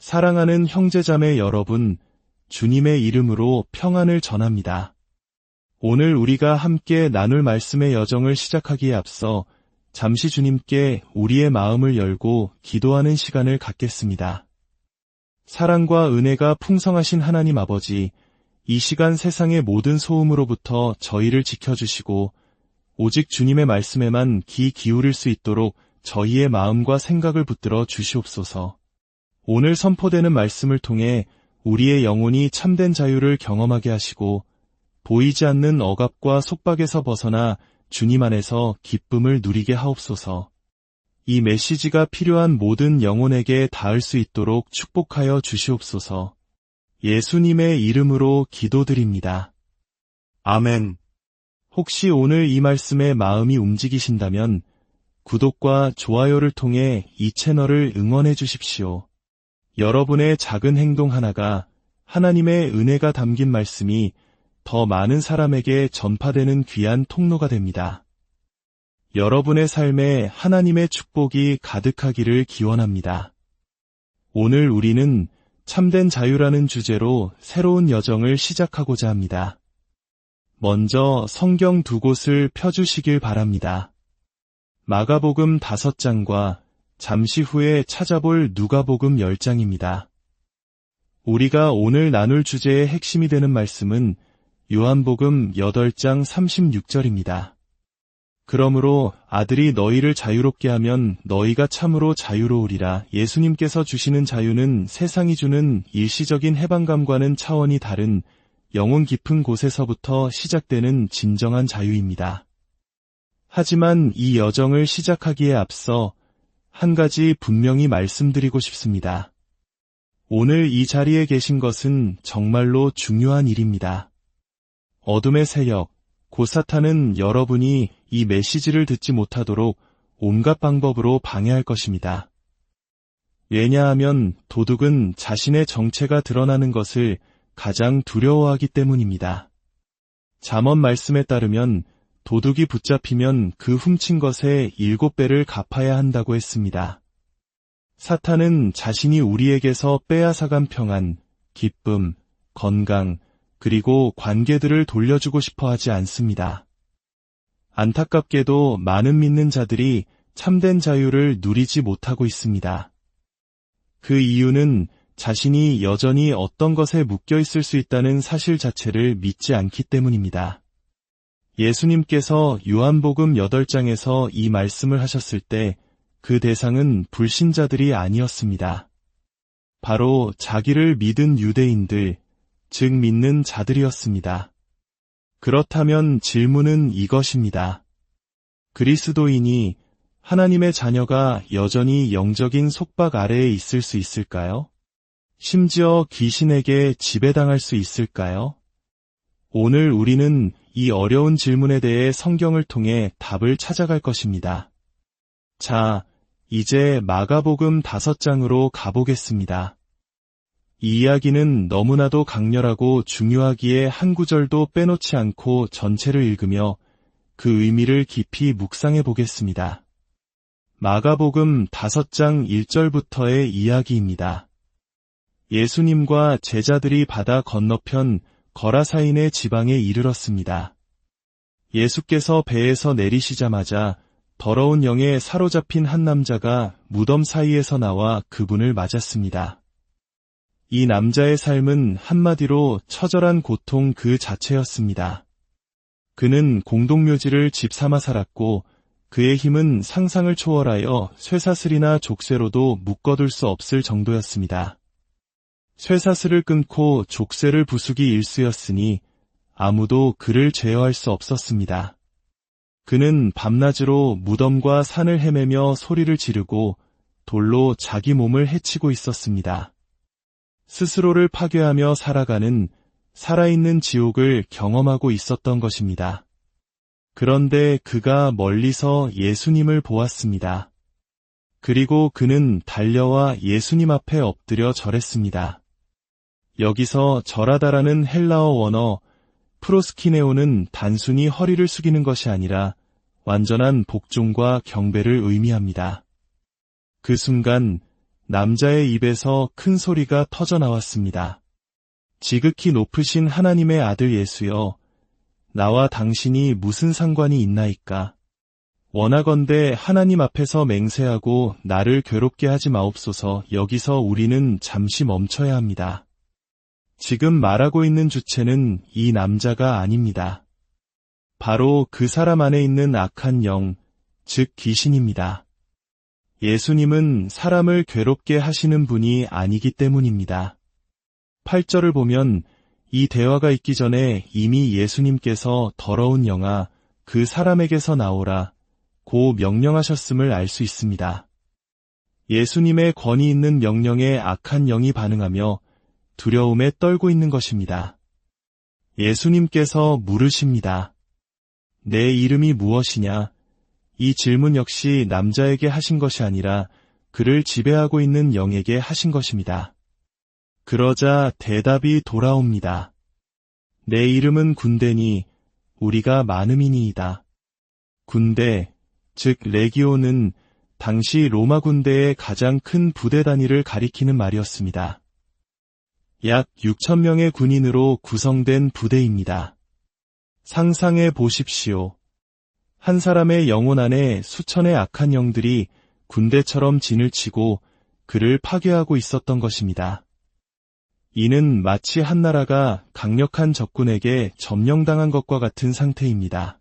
사랑하는 형제자매 여러분, 주님의 이름으로 평안을 전합니다. 오늘 우리가 함께 나눌 말씀의 여정을 시작하기에 앞서 잠시 주님께 우리의 마음을 열고 기도하는 시간을 갖겠습니다. 사랑과 은혜가 풍성하신 하나님 아버지, 이 시간 세상의 모든 소음으로부터 저희를 지켜주시고 오직 주님의 말씀에만 귀 기울일 수 있도록 저희의 마음과 생각을 붙들어 주시옵소서. 오늘 선포되는 말씀을 통해 우리의 영혼이 참된 자유를 경험하게 하시고 보이지 않는 억압과 속박에서 벗어나 주님 안에서 기쁨을 누리게 하옵소서. 이 메시지가 필요한 모든 영혼에게 닿을 수 있도록 축복하여 주시옵소서. 예수님의 이름으로 기도드립니다. 아멘. 혹시 오늘 이 말씀에 마음이 움직이신다면 구독과 좋아요를 통해 이 채널을 응원해 주십시오. 여러분의 작은 행동 하나가 하나님의 은혜가 담긴 말씀이 더 많은 사람에게 전파되는 귀한 통로가 됩니다. 여러분의 삶에 하나님의 축복이 가득하기를 기원합니다. 오늘 우리는 참된 자유라는 주제로 새로운 여정을 시작하고자 합니다. 먼저 성경 두 곳을 펴주시길 바랍니다. 마가복음 5장과 잠시 후에 찾아볼 누가복음 10장입니다. 우리가 오늘 나눌 주제의 핵심이 되는 말씀은 요한복음 8장 36절입니다. 그러므로 아들이 너희를 자유롭게 하면 너희가 참으로 자유로우리라. 예수님께서 주시는 자유는 세상이 주는 일시적인 해방감과는 차원이 다른 영혼 깊은 곳에서부터 시작되는 진정한 자유입니다. 하지만 이 여정을 시작하기에 앞서 한 가지 분명히 말씀드리고 싶습니다. 오늘 이 자리에 계신 것은 정말로 중요한 일입니다. 어둠의 세력, 곧 사탄은 여러분이 이 메시지를 듣지 못하도록 온갖 방법으로 방해할 것입니다. 왜냐하면 도둑은 자신의 정체가 드러나는 것을 가장 두려워하기 때문입니다. 잠언 말씀에 따르면 도둑이 붙잡히면 그 훔친 것의 7배를 갚아야 한다고 했습니다. 사탄은 자신이 우리에게서 빼앗아간 평안, 기쁨, 건강, 그리고 관계들을 돌려주고 싶어 하지 않습니다. 안타깝게도 많은 믿는 자들이 참된 자유를 누리지 못하고 있습니다. 그 이유는 자신이 여전히 어떤 것에 묶여 있을 수 있다는 사실 자체를 믿지 않기 때문입니다. 예수님께서 요한복음 8장에서 이 말씀을 하셨을 때 그 대상은 불신자들이 아니었습니다. 바로 자기를 믿은 유대인들, 즉 믿는 자들이었습니다. 그렇다면 질문은 이것입니다. 그리스도인이 하나님의 자녀가 여전히 영적인 속박 아래에 있을 수 있을까요? 심지어 귀신에게 지배당할 수 있을까요? 오늘 우리는 이 어려운 질문에 대해 성경을 통해 답을 찾아갈 것입니다. 자, 이제 마가복음 5장으로 가보겠습니다. 이 이야기는 너무나도 강렬하고 중요하기에 한 구절도 빼놓지 않고 전체를 읽으며 그 의미를 깊이 묵상해 보겠습니다. 마가복음 5장 1절부터의 이야기입니다. 예수님과 제자들이 바다 건너편 거라사인의 지방에 이르렀습니다. 예수께서 배에서 내리시자마자 더러운 영에 사로잡힌 한 남자가 무덤 사이에서 나와 그분을 맞았습니다. 이 남자의 삶은 한마디로 처절한 고통 그 자체였습니다. 그는 공동묘지를 집 삼아 살았고 그의 힘은 상상을 초월하여 쇠사슬이나 족쇄로도 묶어둘 수 없을 정도였습니다. 쇠사슬을 끊고 족쇄를 부수기 일쑤였으니 아무도 그를 제어할 수 없었습니다. 그는 밤낮으로 무덤과 산을 헤매며 소리를 지르고 돌로 자기 몸을 해치고 있었습니다. 스스로를 파괴하며 살아가는 살아있는 지옥을 경험하고 있었던 것입니다. 그런데 그가 멀리서 예수님을 보았습니다. 그리고 그는 달려와 예수님 앞에 엎드려 절했습니다. 여기서 절하다라는 헬라어 원어 프로스키네오는 단순히 허리를 숙이는 것이 아니라 완전한 복종과 경배를 의미합니다. 그 순간 남자의 입에서 큰 소리가 터져 나왔습니다. 지극히 높으신 하나님의 아들 예수여, 나와 당신이 무슨 상관이 있나이까? 원하건대 하나님 앞에서 맹세하고 나를 괴롭게 하지 마옵소서. 여기서 우리는 잠시 멈춰야 합니다. 지금 말하고 있는 주체는 이 남자가 아닙니다. 바로 그 사람 안에 있는 악한 영, 즉 귀신입니다. 예수님은 사람을 괴롭게 하시는 분이 아니기 때문입니다. 8절을 보면 이 대화가 있기 전에 이미 예수님께서 더러운 영아, 그 사람에게서 나오라 고 명령하셨음을 알 수 있습니다. 예수님의 권위 있는 명령에 악한 영이 반응하며 두려움에 떨고 있는 것입니다. 예수님께서 물으십니다. 내 이름이 무엇이냐? 이 질문 역시 남자에게 하신 것이 아니라 그를 지배하고 있는 영에게 하신 것입니다. 그러자 대답이 돌아옵니다. 내 이름은 군대니 우리가 많음이니이다. 군대, 즉 레기온은 당시 로마 군대의 가장 큰 부대 단위를 가리키는 말이었습니다. 약 6,000명의 군인으로 구성된 부대입니다. 상상해 보십시오. 한 사람의 영혼 안에 수천의 악한 영들이 군대처럼 진을 치고 그를 파괴하고 있었던 것입니다. 이는 마치 한 나라가 강력한 적군에게 점령당한 것과 같은 상태입니다.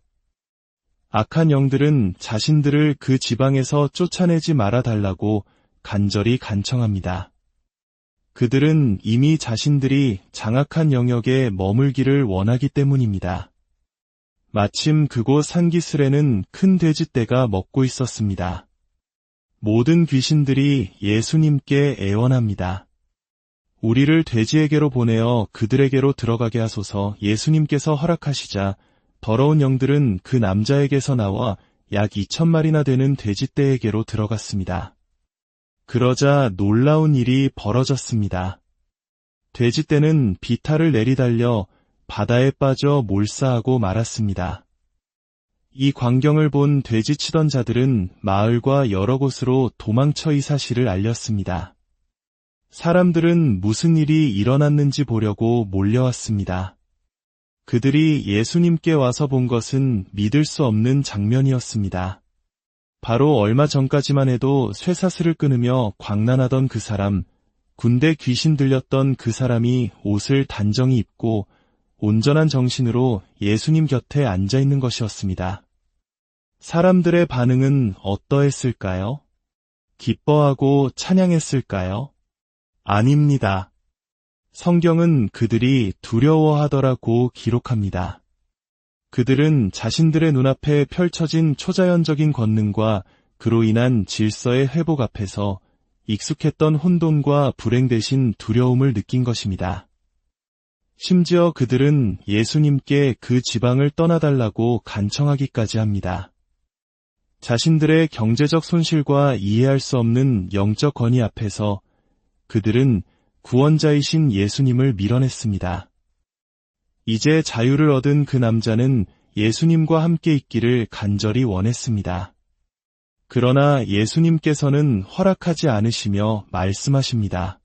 악한 영들은 자신들을 그 지방에서 쫓아내지 말아달라고 간절히 간청합니다. 그들은 이미 자신들이 장악한 영역에 머물기를 원하기 때문입니다. 마침 그곳 산기슭에는 큰 돼지떼가 먹고 있었습니다. 모든 귀신들이 예수님께 애원합니다. 우리를 돼지에게로 보내어 그들에게로 들어가게 하소서. 예수님께서 허락하시자 더러운 영들은 그 남자에게서 나와 약 2,000마리나 되는 돼지떼에게로 들어갔습니다. 그러자 놀라운 일이 벌어졌습니다. 돼지떼는 비탈을 내리달려 바다에 빠져 몰사하고 말았습니다. 이 광경을 본 돼지치던 자들은 마을과 여러 곳으로 도망쳐 이 사실을 알렸습니다. 사람들은 무슨 일이 일어났는지 보려고 몰려왔습니다. 그들이 예수님께 와서 본 것은 믿을 수 없는 장면이었습니다. 바로 얼마 전까지만 해도 쇠사슬을 끊으며 광난하던 그 사람, 군대 귀신 들렸던 그 사람이 옷을 단정히 입고 온전한 정신으로 예수님 곁에 앉아 있는 것이었습니다. 사람들의 반응은 어떠했을까요? 기뻐하고 찬양했을까요? 아닙니다. 성경은 그들이 두려워하더라고 기록합니다. 그들은 자신들의 눈앞에 펼쳐진 초자연적인 권능과 그로 인한 질서의 회복 앞에서 익숙했던 혼돈과 불행 대신 두려움을 느낀 것입니다. 심지어 그들은 예수님께 그 지방을 떠나달라고 간청하기까지 합니다. 자신들의 경제적 손실과 이해할 수 없는 영적 권위 앞에서 그들은 구원자이신 예수님을 밀어냈습니다. 이제 자유를 얻은 그 남자는 예수님과 함께 있기를 간절히 원했습니다. 그러나 예수님께서는 허락하지 않으시며 말씀하십니다.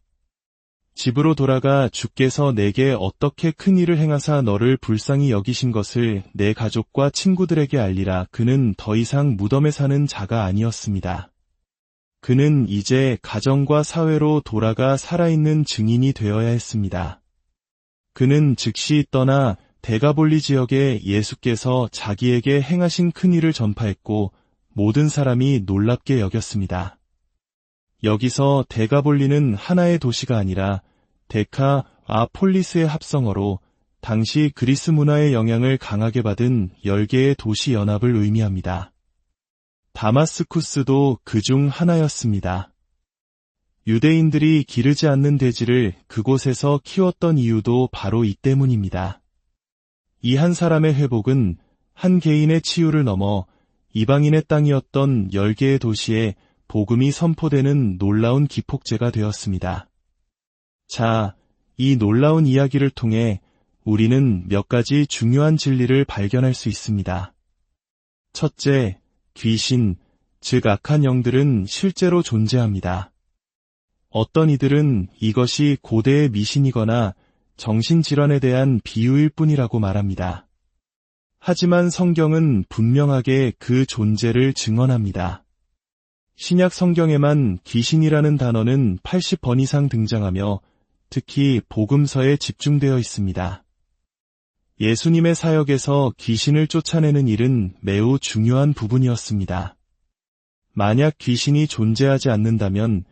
집으로 돌아가 주께서 내게 어떻게 큰 일을 행하사 너를 불쌍히 여기신 것을 내 가족과 친구들에게 알리라. 그는 더 이상 무덤에 사는 자가 아니었습니다. 그는 이제 가정과 사회로 돌아가 살아있는 증인이 되어야 했습니다. 그는 즉시 떠나 데가볼리 지역에 예수께서 자기에게 행하신 큰 일을 전파했고 모든 사람이 놀랍게 여겼습니다. 여기서 데가볼리는 하나의 도시가 아니라 데카 아폴리스의 합성어로 당시 그리스 문화의 영향을 강하게 받은 10개의 도시 연합을 의미합니다. 다마스쿠스도 그중 하나였습니다. 유대인들이 기르지 않는 돼지를 그곳에서 키웠던 이유도 바로 이 때문입니다. 이 한 사람의 회복은 한 개인의 치유를 넘어 이방인의 땅이었던 10개의 도시에 복음이 선포되는 놀라운 기폭제가 되었습니다. 자, 이 놀라운 이야기를 통해 우리는 몇 가지 중요한 진리를 발견할 수 있습니다. 첫째, 귀신, 즉 악한 영들은 실제로 존재합니다. 어떤 이들은 이것이 고대의 미신이거나 정신질환에 대한 비유일 뿐이라고 말합니다. 하지만 성경은 분명하게 그 존재를 증언합니다. 신약 성경에만 귀신이라는 단어는 80번 이상 등장하며 특히 복음서에 집중되어 있습니다. 예수님의 사역에서 귀신을 쫓아내는 일은 매우 중요한 부분이었습니다. 만약 귀신이 존재하지 않는다면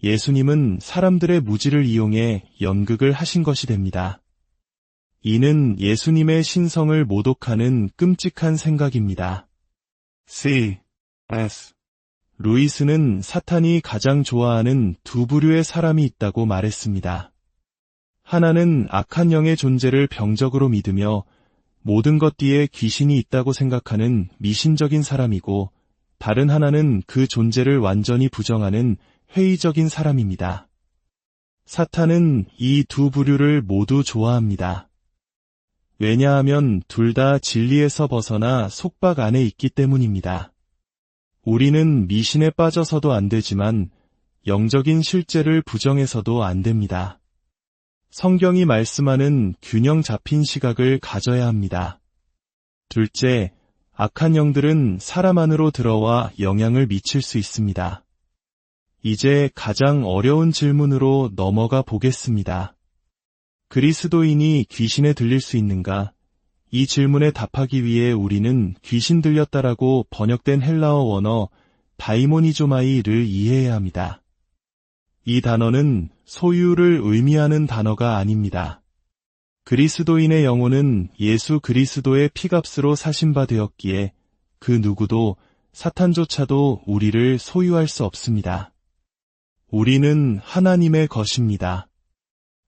예수님은 사람들의 무지를 이용해 연극을 하신 것이 됩니다. 이는 예수님의 신성을 모독하는 끔찍한 생각입니다. C.S. 루이스는 사탄이 가장 좋아하는 두 부류의 사람이 있다고 말했습니다. 하나는 악한 영의 존재를 병적으로 믿으며 모든 것 뒤에 귀신이 있다고 생각하는 미신적인 사람이고, 다른 하나는 그 존재를 완전히 부정하는 회의적인 사람입니다. 사탄은 이 두 부류를 모두 좋아합니다. 왜냐하면 둘 다 진리에서 벗어나 속박 안에 있기 때문입니다. 우리는 미신에 빠져서도 안 되지만 영적인 실제를 부정해서도 안 됩니다. 성경이 말씀하는 균형 잡힌 시각을 가져야 합니다. 둘째, 악한 영들은 사람 안으로 들어와 영향을 미칠 수 있습니다. 이제 가장 어려운 질문으로 넘어가 보겠습니다. 그리스도인이 귀신에 들릴 수 있는가? 이 질문에 답하기 위해 우리는 귀신 들렸다라고 번역된 헬라어 원어 다이모니조마이를 이해해야 합니다. 이 단어는 소유를 의미하는 단어가 아닙니다. 그리스도인의 영혼은 예수 그리스도의 피값으로 사신 바 되었기에 그 누구도 사탄조차도 우리를 소유할 수 없습니다. 우리는 하나님의 것입니다.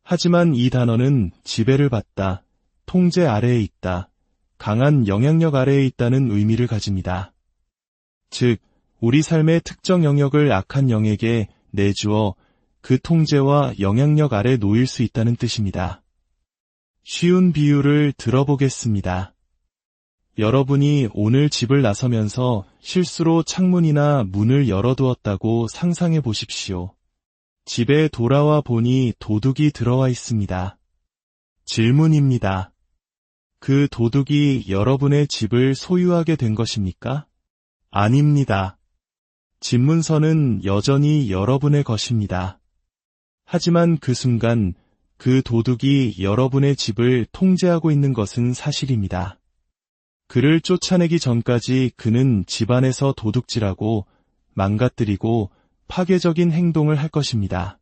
하지만 이 단어는 지배를 받다, 통제 아래에 있다, 강한 영향력 아래에 있다는 의미를 가집니다. 즉, 우리 삶의 특정 영역을 악한 영에게 내주어 그 통제와 영향력 아래 놓일 수 있다는 뜻입니다. 쉬운 비유를 들어보겠습니다. 여러분이 오늘 집을 나서면서 실수로 창문이나 문을 열어두었다고 상상해 보십시오. 집에 돌아와 보니 도둑이 들어와 있습니다. 질문입니다. 그 도둑이 여러분의 집을 소유하게 된 것입니까? 아닙니다. 집 문서는 여전히 여러분의 것입니다. 하지만 그 순간 그 도둑이 여러분의 집을 통제하고 있는 것은 사실입니다. 그를 쫓아내기 전까지 그는 집안에서 도둑질하고 망가뜨리고 파괴적인 행동을 할 것입니다.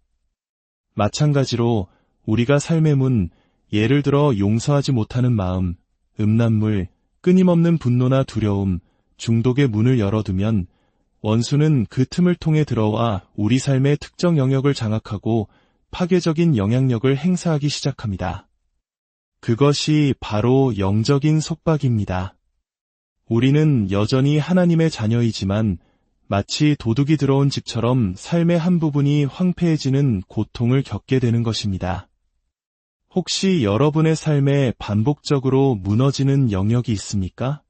마찬가지로 우리가 삶의 문, 예를 들어 용서하지 못하는 마음, 음란물, 끊임없는 분노나 두려움, 중독의 문을 열어두면 원수는 그 틈을 통해 들어와 우리 삶의 특정 영역을 장악하고 파괴적인 영향력을 행사하기 시작합니다. 그것이 바로 영적인 속박입니다. 우리는 여전히 하나님의 자녀이지만 마치 도둑이 들어온 집처럼 삶의 한 부분이 황폐해지는 고통을 겪게 되는 것입니다. 혹시 여러분의 삶에 반복적으로 무너지는 영역이 있습니까?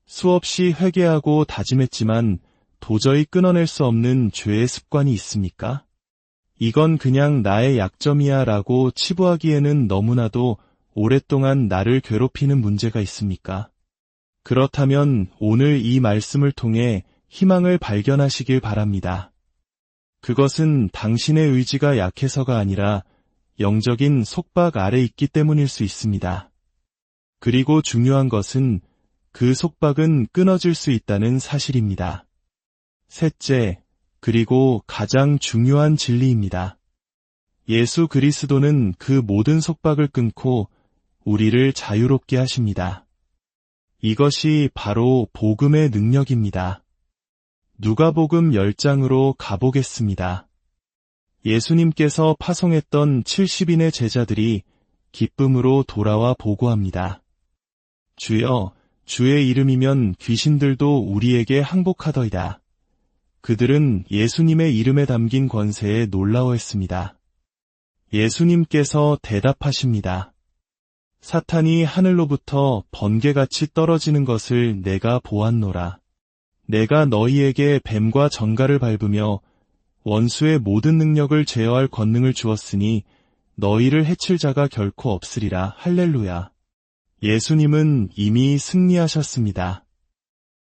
수없이 회개하고 다짐했지만 도저히 끊어낼 수 없는 죄의 습관이 있습니까? 이건 그냥 나의 약점이야 라고 치부하기에는 너무나도 오랫동안 나를 괴롭히는 문제가 있습니까? 그렇다면 오늘 이 말씀을 통해 희망을 발견하시길 바랍니다. 그것은 당신의 의지가 약해서가 아니라 영적인 속박 아래 있기 때문일 수 있습니다. 그리고 중요한 것은 그 속박은 끊어질 수 있다는 사실입니다. 셋째, 그리고 가장 중요한 진리입니다. 예수 그리스도는 그 모든 속박을 끊고 우리를 자유롭게 하십니다. 이것이 바로 복음의 능력입니다. 누가복음 10장으로 가보겠습니다. 예수님께서 파송했던 70인의 제자들이 기쁨으로 돌아와 보고합니다. 주여, 주의 이름이면 귀신들도 우리에게 항복하더이다. 그들은 예수님의 이름에 담긴 권세에 놀라워했습니다. 예수님께서 대답하십니다. 사탄이 하늘로부터 번개같이 떨어지는 것을 내가 보았노라. 내가 너희에게 뱀과 전갈을 밟으며 원수의 모든 능력을 제어할 권능을 주었으니 너희를 해칠 자가 결코 없으리라. 할렐루야. 예수님은 이미 승리하셨습니다.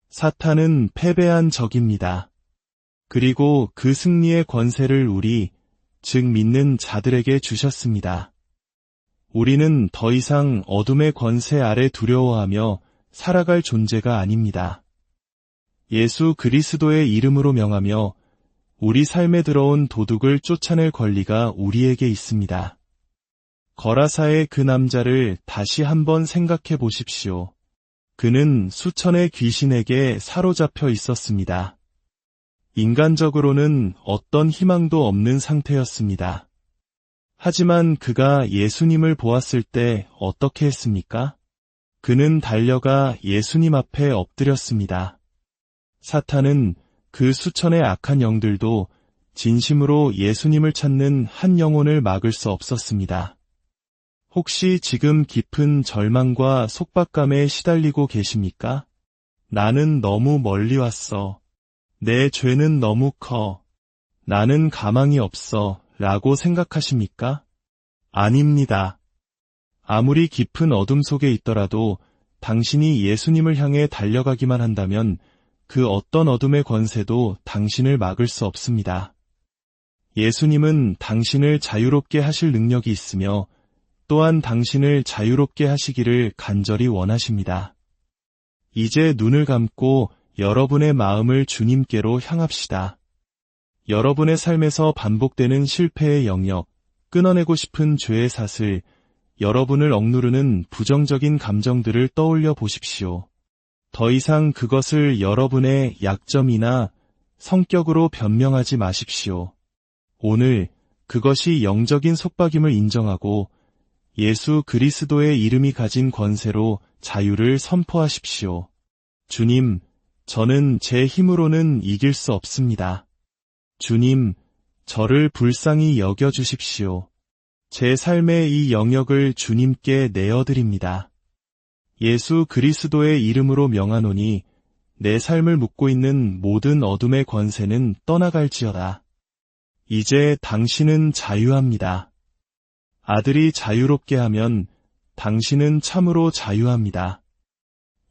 사탄은 패배한 적입니다. 그리고 그 승리의 권세를 우리, 즉 믿는 자들에게 주셨습니다. 우리는 더 이상 어둠의 권세 아래 두려워하며 살아갈 존재가 아닙니다. 예수 그리스도의 이름으로 명하며 우리 삶에 들어온 도둑을 쫓아낼 권리가 우리에게 있습니다. 거라사의 그 남자를 다시 한번 생각해 보십시오. 그는 수천의 귀신에게 사로잡혀 있었습니다. 인간적으로는 어떤 희망도 없는 상태였습니다. 하지만 그가 예수님을 보았을 때 어떻게 했습니까? 그는 달려가 예수님 앞에 엎드렸습니다. 사탄은 그 수천의 악한 영들도 진심으로 예수님을 찾는 한 영혼을 막을 수 없었습니다. 혹시 지금 깊은 절망과 속박감에 시달리고 계십니까? 나는 너무 멀리 왔어. 내 죄는 너무 커. 나는 가망이 없어. 라고 생각하십니까? 아닙니다. 아무리 깊은 어둠 속에 있더라도 당신이 예수님을 향해 달려가기만 한다면 그 어떤 어둠의 권세도 당신을 막을 수 없습니다. 예수님은 당신을 자유롭게 하실 능력이 있으며 또한 당신을 자유롭게 하시기를 간절히 원하십니다. 이제 눈을 감고 여러분의 마음을 주님께로 향합시다. 여러분의 삶에서 반복되는 실패의 영역, 끊어내고 싶은 죄의 사슬, 여러분을 억누르는 부정적인 감정들을 떠올려 보십시오. 더 이상 그것을 여러분의 약점이나 성격으로 변명하지 마십시오. 오늘 그것이 영적인 속박임을 인정하고 예수 그리스도의 이름이 가진 권세로 자유를 선포하십시오. 주님, 저는 제 힘으로는 이길 수 없습니다. 주님, 저를 불쌍히 여겨주십시오. 제 삶의 이 영역을 주님께 내어드립니다. 예수 그리스도의 이름으로 명하노니 내 삶을 묶고 있는 모든 어둠의 권세는 떠나갈지어다. 이제 당신은 자유합니다. 아들이 자유롭게 하면 당신은 참으로 자유합니다.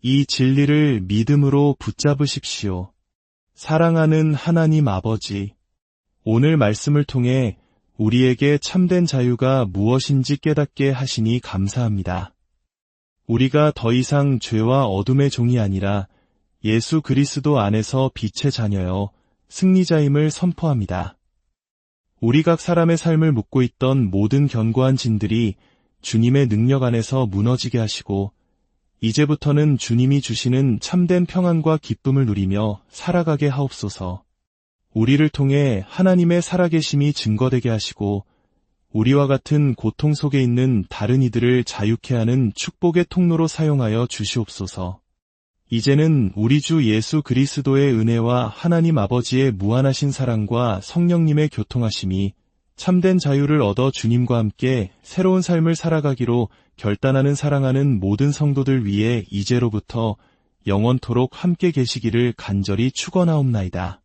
이 진리를 믿음으로 붙잡으십시오. 사랑하는 하나님 아버지, 오늘 말씀을 통해 우리에게 참된 자유가 무엇인지 깨닫게 하시니 감사합니다. 우리가 더 이상 죄와 어둠의 종이 아니라 예수 그리스도 안에서 빛의 자녀여 승리자임을 선포합니다. 우리 각 사람의 삶을 묶고 있던 모든 견고한 진들이 주님의 능력 안에서 무너지게 하시고 이제부터는 주님이 주시는 참된 평안과 기쁨을 누리며 살아가게 하옵소서. 우리를 통해 하나님의 살아계심이 증거되게 하시고 우리와 같은 고통 속에 있는 다른 이들을 자유케 하는 축복의 통로로 사용하여 주시옵소서. 이제는 우리 주 예수 그리스도의 은혜와 하나님 아버지의 무한하신 사랑과 성령님의 교통하심이 참된 자유를 얻어 주님과 함께 새로운 삶을 살아가기로 결단하는 사랑하는 모든 성도들 위해 이제로부터 영원토록 함께 계시기를 간절히 축원하옵나이다.